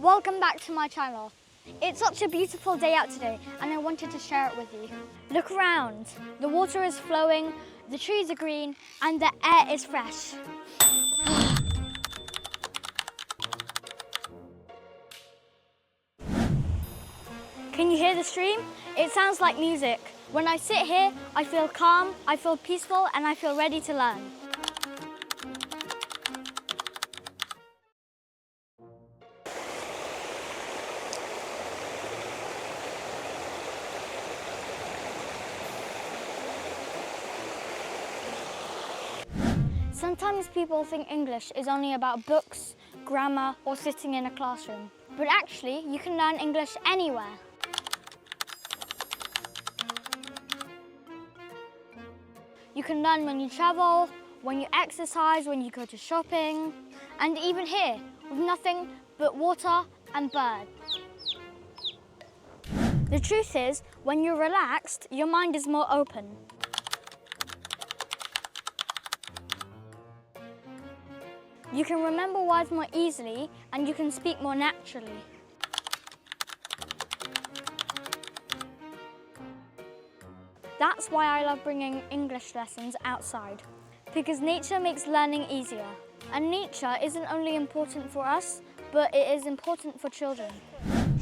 Welcome back to my channel. It's such a beautiful day out today and I wanted to share it with you. Look around. The water is flowing, the trees are green and the air is fresh. Can you hear the stream? It sounds like music. When I sit here, I feel calm, I feel peaceful and I feel ready to learn. Sometimes people think English is only about books, grammar, or sitting in a classroom. But actually, you can learn English anywhere. You can learn when you travel, when you exercise, when you go to shopping, and even here, with nothing but water and birds. The truth is, when you're relaxed, your mind is more open. You can remember words more easily and you can speak more naturally. That's why I love bringing English lessons outside, because nature makes learning easier. And nature isn't only important for us, but it is important for children.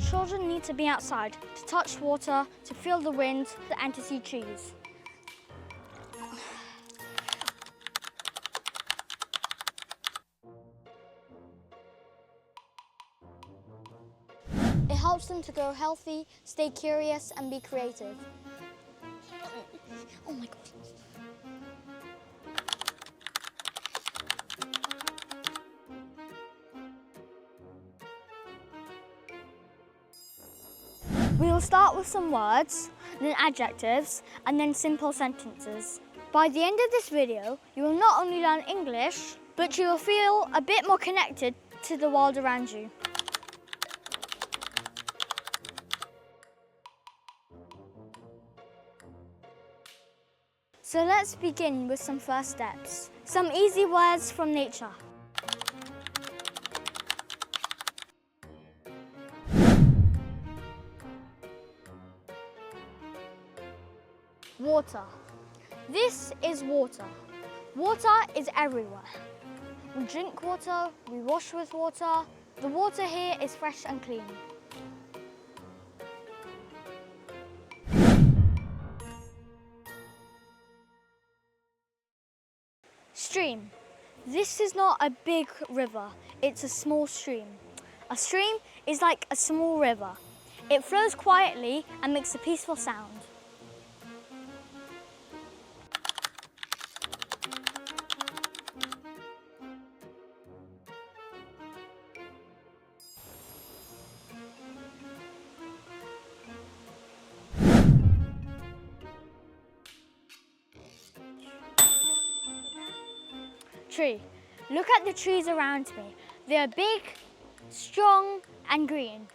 Children need to be outside, to touch water, to feel the wind, and to see trees. It helps them to grow healthy, stay curious, and be creative. Oh my God. We will start with some words, then adjectives, and then simple sentences. By the end of this video, you will not only learn English, but you will feel a bit more connected to the world around you. So let's begin with some first steps. Some easy words from nature. Water. This is water. Water is everywhere. We drink water, we wash with water. The water here is fresh and clean. Stream. This is not a big river, it's a small stream. A stream is like a small river. It flows quietly and makes a peaceful sound. Tree. Look at the trees around me. They are big, strong, and green.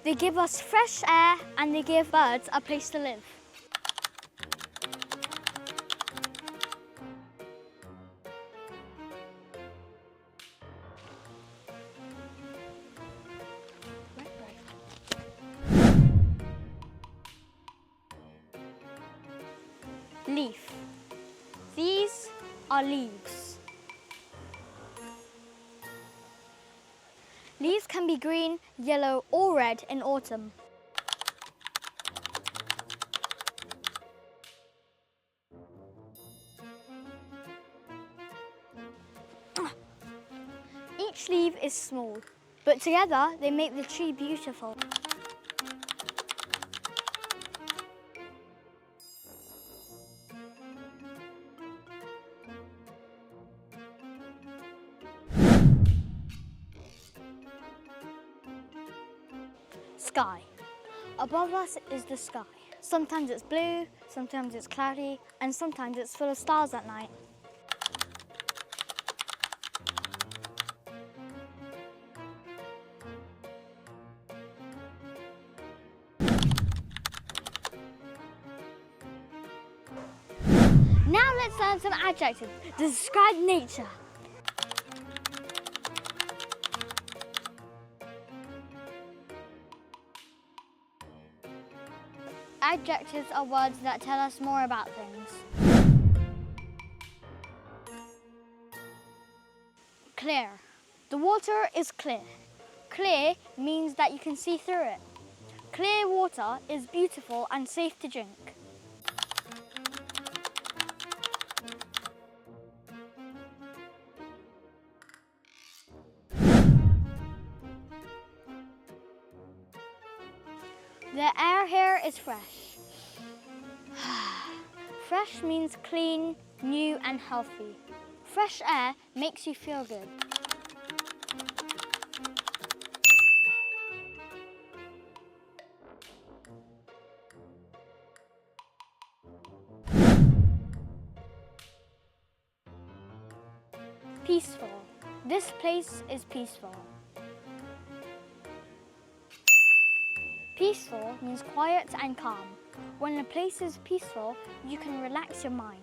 They give us fresh air and they give birds a place to live. Leaf. These are leaves. Leaves can be green, yellow or red in autumn. Each leaf is small, but together they make the tree beautiful. Sky. Above us is the sky. Sometimes it's blue, sometimes it's cloudy, and sometimes it's full of stars at night. let's learn some adjectives to describe nature. Adjectives are words that tell us more about things. Clear. The water is clear. Clear means that you can see through it. Clear water is beautiful and safe to drink. The air here is fresh. Fresh means clean, new and healthy. Fresh air makes you feel good. Peaceful. This place is peaceful. Peaceful means quiet and calm. When a place is peaceful, you can relax your mind.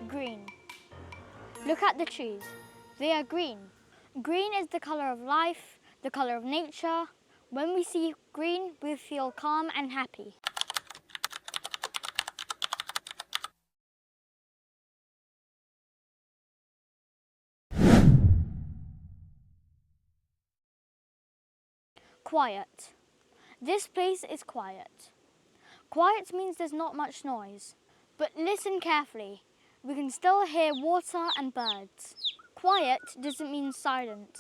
Green. Look at the trees. They are green. Green is the color of life, the color of nature. When we see green, we feel calm and happy. Quiet. This place is quiet. Quiet means there's not much noise. But listen carefully. We can still hear water and birds. Quiet doesn't mean silent.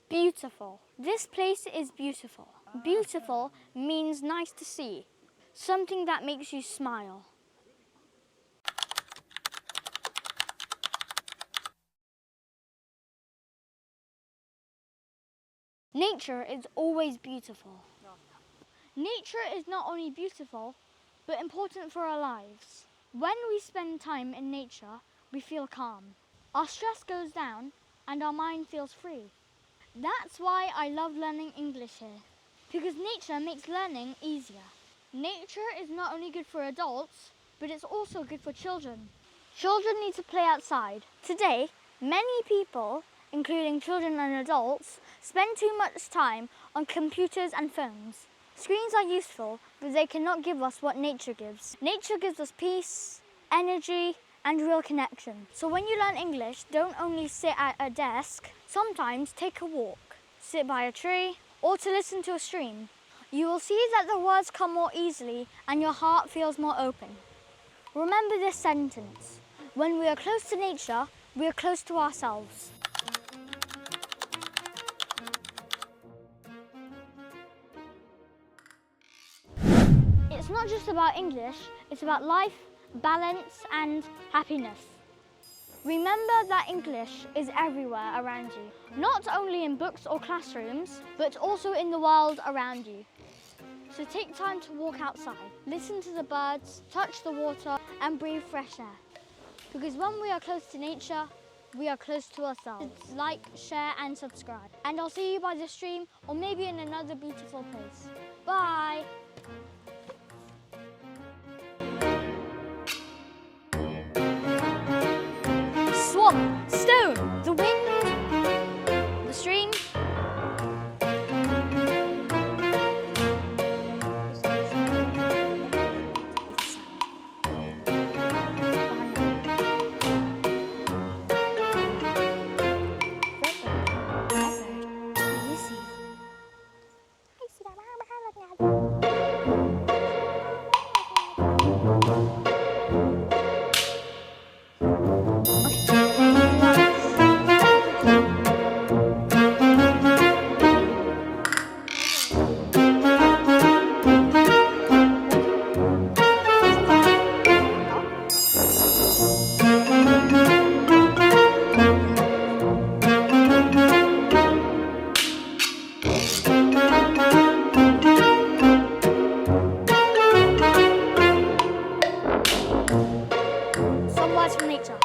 Beautiful. This place is beautiful. Beautiful means nice to see. Something that makes you smile. Nature is always beautiful. Nature is not only beautiful, but important for our lives. When we spend time in nature, we feel calm. Our stress goes down and our mind feels free. That's why I love learning English here, because nature makes learning easier. Nature is not only good for adults, but it's also good for children. Children need to play outside. Today, many people, including children and adults, spend too much time on computers and phones. Screens are useful, but they cannot give us what nature gives. Nature gives us peace, energy, and real connection. So when you learn English, don't only sit at a desk. Sometimes take a walk, sit by a tree, or to listen to a stream. You will see that the words come more easily and your heart feels more open. Remember this sentence: when we are close to nature, we are close to ourselves. It's not just about English, it's about life, balance and happiness. Remember that English is everywhere around you, not only in books or classrooms, but also in the world around you. So take time to walk outside, listen to the birds, touch the water and breathe fresh air. Because when we are close to nature, we are close to ourselves. Like, share and subscribe. And I'll see you by the stream or maybe in another beautiful place. Bye! Swamp, stone, the wind, the stream. Okay. Some words from nature.